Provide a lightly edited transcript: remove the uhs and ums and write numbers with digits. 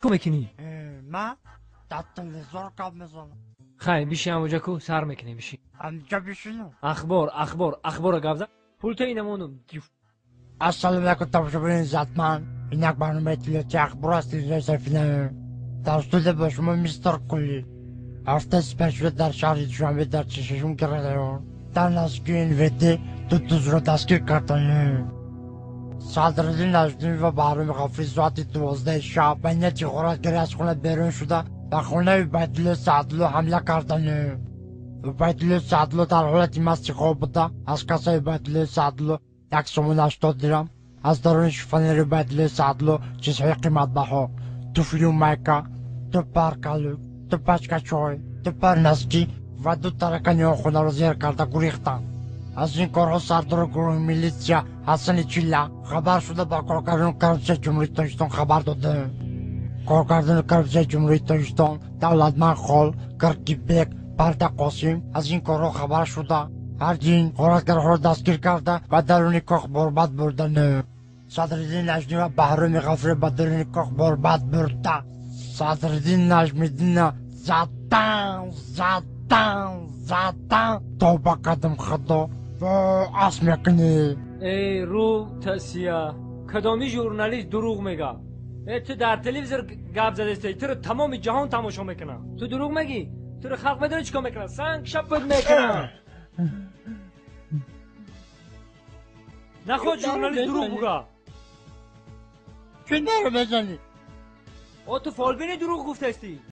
میکنی؟ من در تلویزیون کار میزنم. خیلی بیشی همونجا کو سر میکنی بیشی. همینجا بشینم. اخبار گفت. پول تو اینمونم. السلام علیکم تماشاگران زدمن. اینک برنامه تلویزیون اخبار است تلویزیون فیلم. در استودیو با شما میستر کلی. هفته سپشل در شهر دوشنبه در چشمون کرده. در نزدیکی NVT دو دوست را دستگیر کردند. صدراعظم نجمی و بهرام غفوری ساعت 12 شب بین تظاهراتگری از خانه بیرون شده و خانه عبیدالله سعدالله حمله کردند. عبیدالله سعدالله در حالت مست خواب بوده. از کاسه عبیدالله سعدالله 180 درم، از درون شیفانیر عبیدالله سعدالله چیزهای قیمت بها، دو فیلم مایکا، دو پرکالو، دو پچکه چای، دو پرنسکی و دو ترکانی خانه را زیر کرده گریختند. از این کارها سردار گروه میلیسیا حسن چیلا خبر شده با کارگردان کرمسه جمهوری تاجیکستان خبر داده. کارگردان کرمسه جمهوری تاجیکستان دولتمند خال کرکیبک برده قاسم از این کارها خبر شده. هرچین غارتگرها را دستگیر کرده و درون کاخ برباد بردن. صدراعظم نجمی و بهرام غفوری به درون کاخ برباد برده. صدراعظم نجمیدین زدن توبه کردم خدا و عصر میکنی. ای رو تسیا کدامی ژورنالیست دروغ میگه؟ تو در تلویزیون گپ زده استی تو رو تمام جهان تماشا میکنه. تو دروغ میگی؟ تو رو خلق میدونه چیکار میکنه؟ سنگ شپت میکنه. نخواد ژورنالیست دروغ بگه. چه داره بزنی؟ تو فالبینی دروغ گفته استی.